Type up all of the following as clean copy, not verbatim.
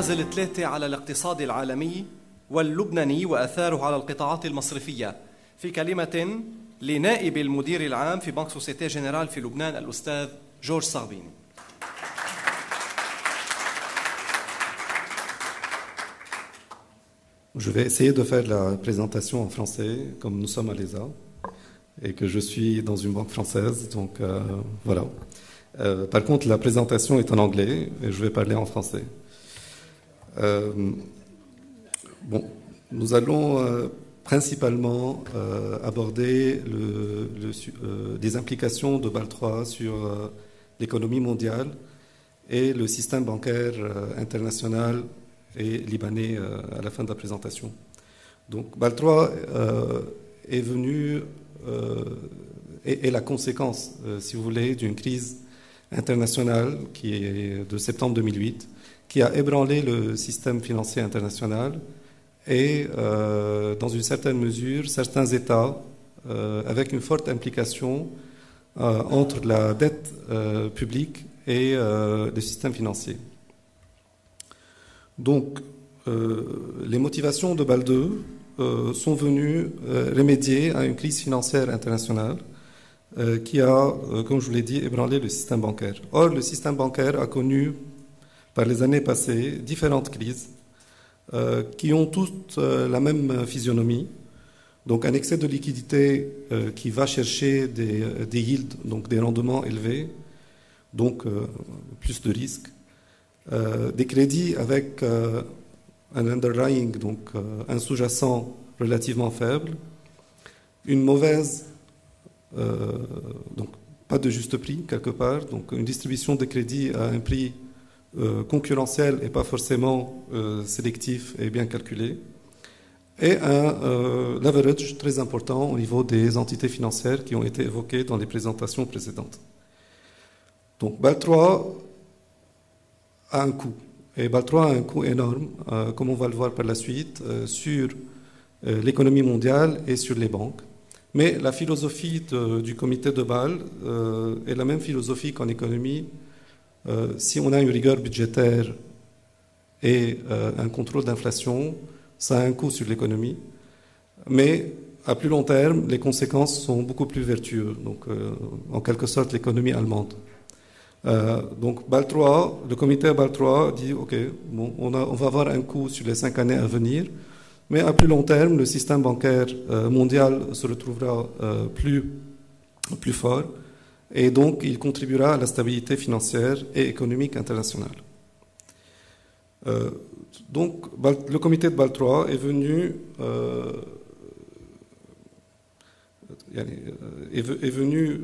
بازل 3 على الاقتصاد العالمي واللبناني وأثاره على القطاعات المصرفية في كلمة لنائب المدير العام في بنك سوسيتي جنرال في لبنان الأستاذ جورج صعبيني. Je vais essayer de faire la présentation en français, comme nous sommes à l'ESA, et que je suis dans une banque française, donc voilà. Par contre, la présentation est en anglais, et je vais parler en français. Bon, nous allons principalement aborder des implications de Bâle III sur l'économie mondiale et le système bancaire international et libanais à la fin de la présentation. Donc Bâle III est venu est la conséquence, si vous voulez, d'une crise internationale qui est de septembre 2008, qui a ébranlé le système financier international et, dans une certaine mesure, certains États, avec une forte implication entre la dette publique et le système financier. Donc, les motivations de Bâle II sont venues remédier à une crise financière internationale qui a, comme je vous l'ai dit, ébranlé le système bancaire. Or, le système bancaire a connu, par les années passées, différentes crises qui ont toutes la même physionomie. Donc, un excès de liquidité qui va chercher des yields, donc des rendements élevés, donc plus de risques. Des crédits avec un underlying, donc un sous-jacent relativement faible, une mauvaise, donc pas de juste prix quelque part, donc une distribution de crédits à un prix concurrentiel et pas forcément sélectif et bien calculé, et un leverage très important au niveau des entités financières qui ont été évoquées dans les présentations précédentes. Donc Bâle III a un coût. Et Bâle III a un coût énorme, comme on va le voir par la suite, sur l'économie mondiale et sur les banques. Mais la philosophie du comité de Bâle est la même philosophie qu'en économie. Si on a une rigueur budgétaire et un contrôle d'inflation, ça a un coût sur l'économie. Mais à plus long terme, les conséquences sont beaucoup plus vertueuses. Donc, en quelque sorte, l'économie allemande. Donc Bâle III, le comité Bâle III dit ok, bon, on va avoir un coût sur les 5 années à venir, mais à plus long terme, le système bancaire mondial se retrouvera plus fort et donc il contribuera à la stabilité financière et économique internationale. Donc le comité de Bâle III est venu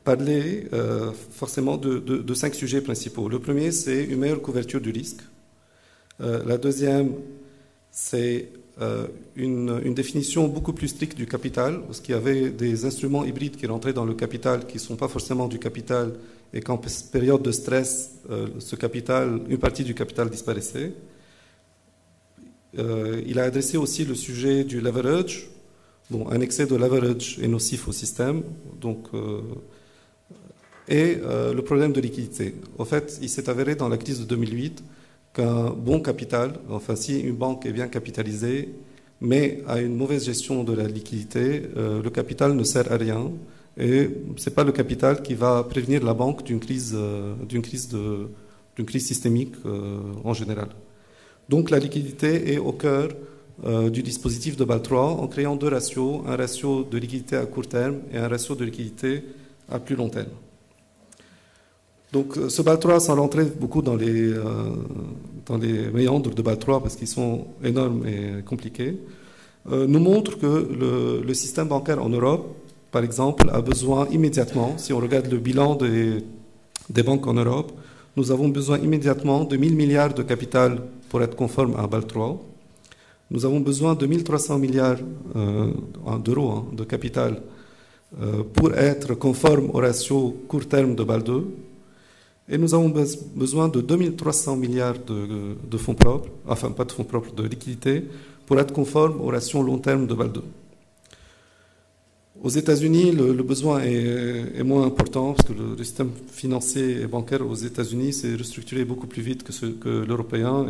parler forcément de 5 sujets principaux. Le premier, c'est une meilleure couverture du risque. La deuxième, c'est une définition beaucoup plus stricte du capital, parce qu'il y avait des instruments hybrides qui rentraient dans le capital, qui ne sont pas forcément du capital, et qu'en période de stress, une partie du capital disparaissait. Il a adressé aussi le sujet du leverage. Bon, un excès de leverage est nocif au système, donc, et le problème de liquidité. En fait, il s'est avéré dans la crise de 2008 qu'un bon capital, enfin si une banque est bien capitalisée, mais a une mauvaise gestion de la liquidité, le capital ne sert à rien, et ce n'est pas le capital qui va prévenir la banque d'une crise systémique en général. Donc la liquidité est au cœur du dispositif de Bâle III en créant 2 ratios, un ratio de liquidité à court terme et un ratio de liquidité à plus long terme. Donc ce Bâle III, sans rentrer beaucoup dans les méandres de Bâle III parce qu'ils sont énormes et compliqués, nous montre que le système bancaire en Europe, par exemple, a besoin immédiatement, si on regarde le bilan des banques en Europe, nous avons besoin immédiatement de 1000 milliards de capital pour être conforme à Bâle III. Nous avons besoin de 1300 milliards d'euros de capital pour être conforme au ratio court terme de Bâle II. Et nous avons besoin de 2300 milliards de fonds propres, enfin pas de fonds propres, de liquidités, pour être conforme au ratio long terme de Bâle II. Aux États-Unis, le besoin est moins important parce que le système financier et bancaire aux États-Unis s'est restructuré beaucoup plus vite que l'européen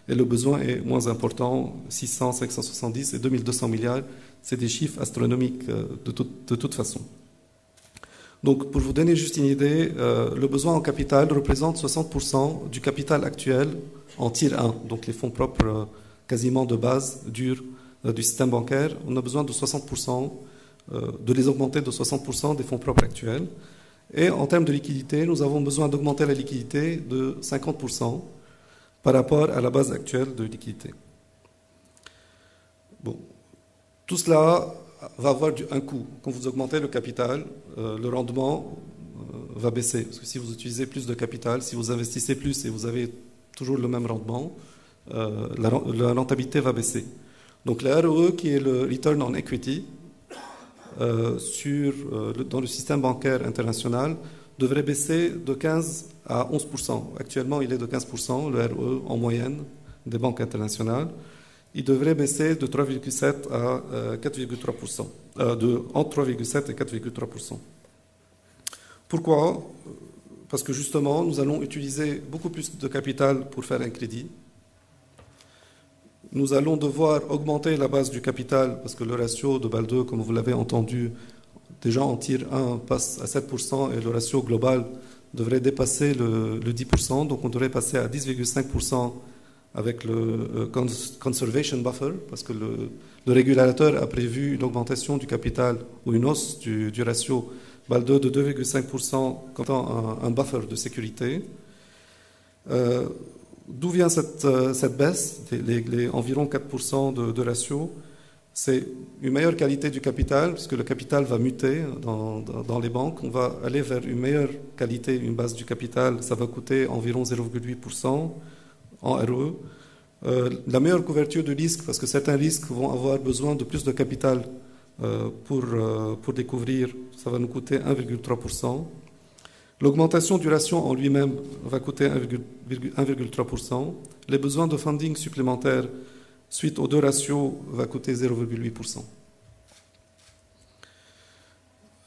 et le besoin est moins important, 600, 570 et 2200 milliards. C'est des chiffres astronomiques de toute façon. Donc, pour vous donner juste une idée, le besoin en capital représente 60% du capital actuel en tier 1, donc les fonds propres quasiment de base durs du système bancaire. On a besoin de 60%, de les augmenter de 60% des fonds propres actuels. Et en termes de liquidité, nous avons besoin d'augmenter la liquidité de 50% par rapport à la base actuelle de liquidité. Bon, tout cela va avoir un coût. Quand vous augmentez le capital, le rendement va baisser. Parce que si vous utilisez plus de capital, si vous investissez plus et vous avez toujours le même rendement, la rentabilité va baisser. Donc le ROE, qui est le Return on Equity, dans le système bancaire international, devrait baisser de 15 à 11%. Actuellement, il est de 15%, le ROE en moyenne des banques internationales. Il devrait baisser de 3,7 à 4,3%, entre 3,7 et 4,3%. Pourquoi? Parce que justement, nous allons utiliser beaucoup plus de capital pour faire un crédit. Nous allons devoir augmenter la base du capital parce que le ratio de Bâle II, comme vous l'avez entendu, déjà en tier 1 passe à 7% et le ratio global devrait dépasser le 10%. Donc on devrait passer à 10,5% avec le conservation buffer parce que le régulateur a prévu une augmentation du capital ou une hausse du ratio Bâle II de 2,5% comme un buffer de sécurité. D'où vient cette baisse, les environ 4% de ratio? C'est une meilleure qualité du capital, puisque le capital va muter dans les banques. On va aller vers une meilleure qualité, une base du capital. Ça va coûter environ 0,8% en ROE. La meilleure couverture de risque, parce que certains risques vont avoir besoin de plus de capital pour découvrir, ça va nous coûter 1,3%. L'augmentation du ratio en lui-même va coûter 1,3%. Les besoins de funding supplémentaires suite aux deux ratios va coûter 0,8%.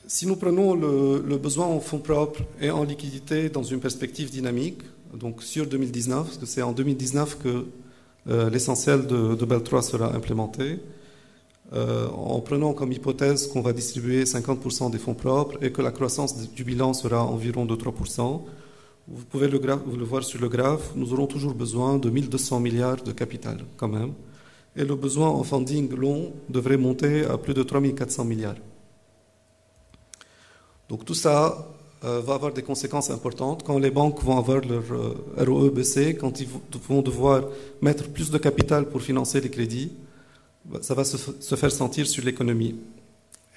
Si nous prenons le besoin en fonds propres et en liquidité dans une perspective dynamique, donc sur 2019, parce que c'est en 2019 que l'essentiel de Bâle III sera implémenté, en prenant comme hypothèse qu'on va distribuer 50% des fonds propres et que la croissance du bilan sera environ de 3%, vous pouvez le voir sur le graphe, nous aurons toujours besoin de 1200 milliards de capital quand même. Et le besoin en funding long devrait monter à plus de 3400 milliards. Donc tout ça va avoir des conséquences importantes quand les banques vont avoir leur ROE baissé, quand ils vont devoir mettre plus de capital pour financer les crédits. Ça va se faire sentir sur l'économie.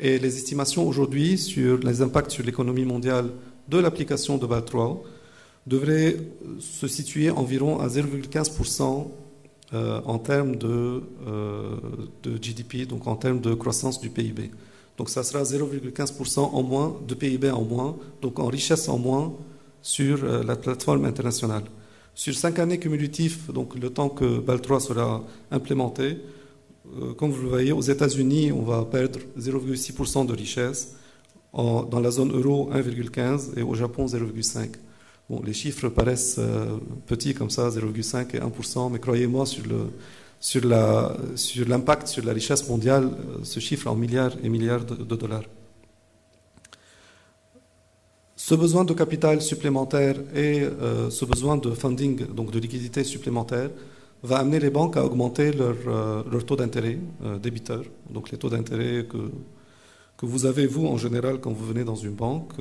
Et les estimations aujourd'hui sur les impacts sur l'économie mondiale de l'application de Bâle III devraient se situer environ à 0,15% en termes de GDP, donc en termes de croissance du PIB. Donc ça sera 0,15% en moins de PIB en moins, donc en richesse en moins sur la plateforme internationale. Sur 5 années cumulatives, donc le temps que Bâle III sera implémenté, comme vous le voyez, aux États-Unis, on va perdre 0,6% de richesse, dans la zone euro 1,15% et au Japon 0,5%. Bon, les chiffres paraissent petits comme ça, 0,5 et 1%, mais croyez-moi, sur l'impact sur la richesse mondiale, se chiffre en milliards et milliards de dollars. Ce besoin de capital supplémentaire et ce besoin de funding, donc de liquidité supplémentaire, va amener les banques à augmenter leur taux d'intérêt débiteur, donc les taux d'intérêt que vous avez, vous, en général, quand vous venez dans une banque,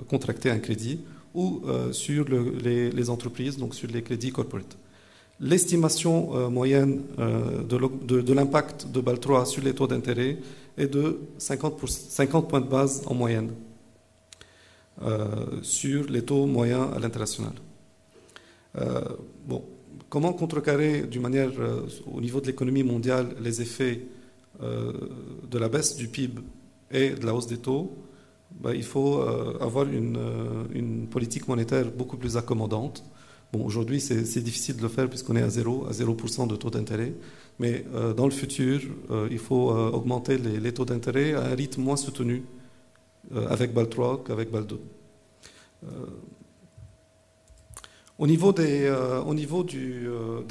contracter un crédit, ou sur les entreprises, donc sur les crédits corporate. L'estimation moyenne de l'impact de Bâle III sur les taux d'intérêt est de 50 points de base en moyenne sur les taux moyens à l'international. Bon. Comment contrecarrer d'une manière au niveau de l'économie mondiale les effets de la baisse du PIB et de la hausse des taux? Il faut avoir une politique monétaire beaucoup plus accommodante. Bon, aujourd'hui, c'est difficile de le faire puisqu'on est à 0% de taux d'intérêt. Mais dans le futur, il faut augmenter les taux d'intérêt à un rythme moins soutenu avec BAL 3 qu'avec BAL 2. Au niveau des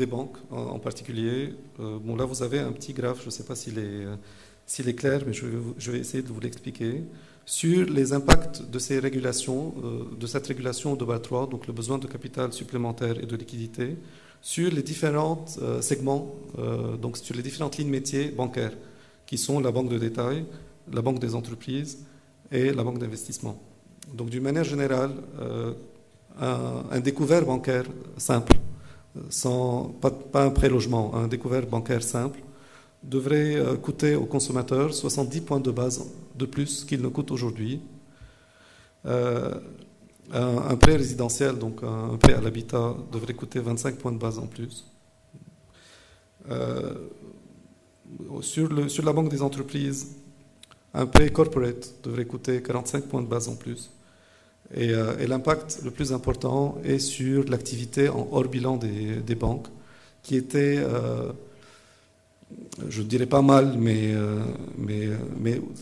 banques en particulier, bon, là vous avez un petit graphe, je ne sais pas s'il est clair, mais je vais essayer de vous l'expliquer, sur les impacts de ces régulations, de cette régulation de BAL 3, donc le besoin de capital supplémentaire et de liquidité, sur les différents segments, donc sur les différentes lignes métiers bancaires, qui sont la banque de détail, la banque des entreprises et la banque d'investissement. Donc d'une manière générale, un découvert bancaire simple, pas un prélogement, un découvert bancaire simple, devrait coûter au consommateur 70 points de base de plus qu'il ne coûte aujourd'hui. Un prêt résidentiel, donc un prêt à l'habitat, devrait coûter 25 points de base en plus. Sur la banque des entreprises, un prêt corporate devrait coûter 45 points de base en plus. Et l'impact le plus important est sur l'activité en hors bilan des banques, qui était, je ne dirais pas mal, mais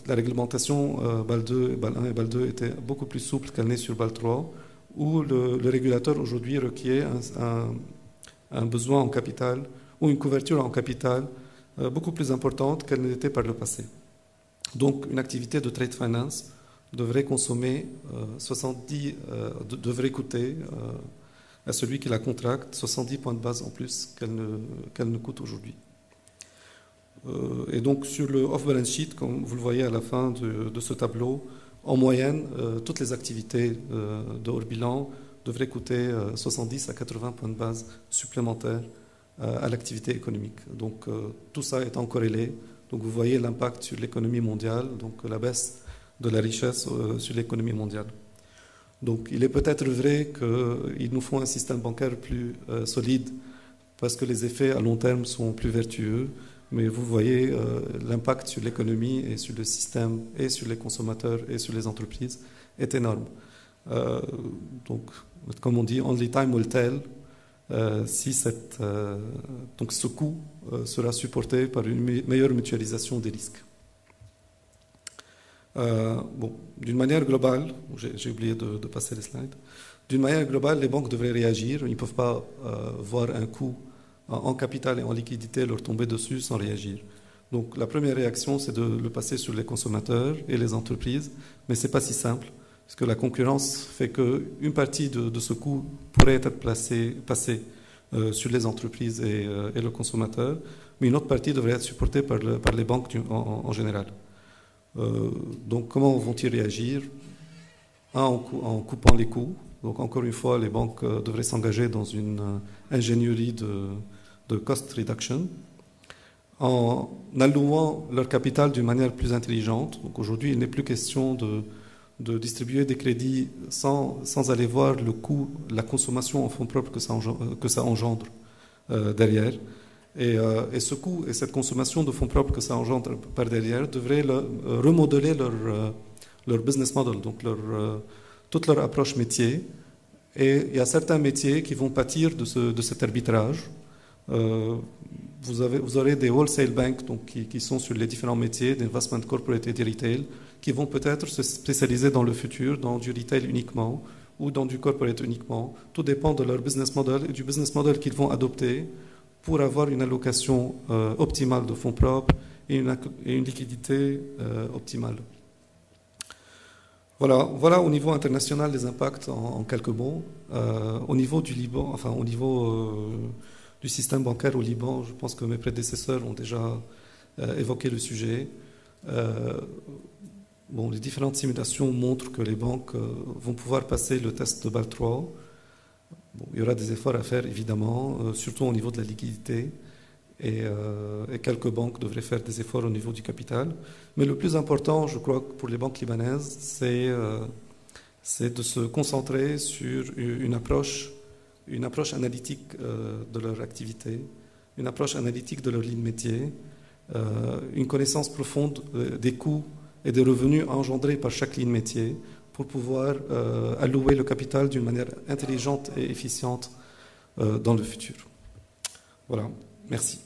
la réglementation BAL 2, BAL 1 et BAL 2 était beaucoup plus souple qu'elle n'est sur BAL 3, où le régulateur aujourd'hui requiert un besoin en capital ou une couverture en capital beaucoup plus importante qu'elle ne l'était par le passé. Donc une activité de trade finance devrait consommer devrait coûter à celui qui la contracte 70 points de base en plus qu'elle ne coûte aujourd'hui. Et donc sur le off-balance sheet, comme vous le voyez à la fin de ce tableau, en moyenne, toutes les activités de hors bilan devraient coûter 70 à 80 points de base supplémentaires à l'activité économique. Donc tout ça étant corrélé, donc vous voyez l'impact sur l'économie mondiale, donc la baisse de la richesse sur l'économie mondiale. Donc il est peut-être vrai qu'il nous faut un système bancaire plus solide parce que les effets à long terme sont plus vertueux, mais vous voyez l'impact sur l'économie et sur le système et sur les consommateurs et sur les entreprises est énorme. Donc comme on dit, only time will tell si donc ce coût sera supporté par une meilleure mutualisation des risques. D'une manière globale, j'ai oublié de passer les slides, d'une manière globale, les banques devraient réagir. Ils ne peuvent pas voir un coût en capital et en liquidité leur tomber dessus sans réagir. Donc la première réaction, c'est de le passer sur les consommateurs et les entreprises, mais ce n'est pas si simple, parce que la concurrence fait qu'une partie de ce coût pourrait être passée sur les entreprises et le consommateur, mais une autre partie devrait être supportée par les banques en général. Donc comment vont-ils réagir? En coupant les coûts. Donc encore une fois, les banques devraient s'engager dans une ingénierie de cost reduction en allouant leur capital d'une manière plus intelligente. Donc aujourd'hui, il n'est plus question de distribuer des crédits sans aller voir le coût, la consommation en fonds propres que ça engendre derrière. Et ce coût et cette consommation de fonds propres que ça engendre par derrière devraient remodeler leur business model, donc toute leur approche métier. Et il y a certains métiers qui vont pâtir de cet arbitrage. Vous aurez des wholesale banks donc, qui sont sur les différents métiers d'investment corporate et de retail, qui vont peut-être se spécialiser dans le futur, dans du retail uniquement ou dans du corporate uniquement. Tout dépend de leur business model et du business model qu'ils vont adopter pour avoir une allocation optimale de fonds propres et une liquidité optimale. Voilà au niveau international les impacts en quelques mots. Au niveau du Liban, enfin au niveau du système bancaire au Liban, je pense que mes prédécesseurs ont déjà évoqué le sujet. Les différentes simulations montrent que les banques vont pouvoir passer le test de BAL 3. Il y aura des efforts à faire, évidemment, surtout au niveau de la liquidité. Et quelques banques devraient faire des efforts au niveau du capital. Mais le plus important, je crois, pour les banques libanaises, c'est de se concentrer sur une approche analytique de leur activité, une approche analytique de leur ligne métier, une connaissance profonde des coûts et des revenus engendrés par chaque ligne métier, pour pouvoir allouer le capital d'une manière intelligente et efficiente dans le futur. Voilà, merci.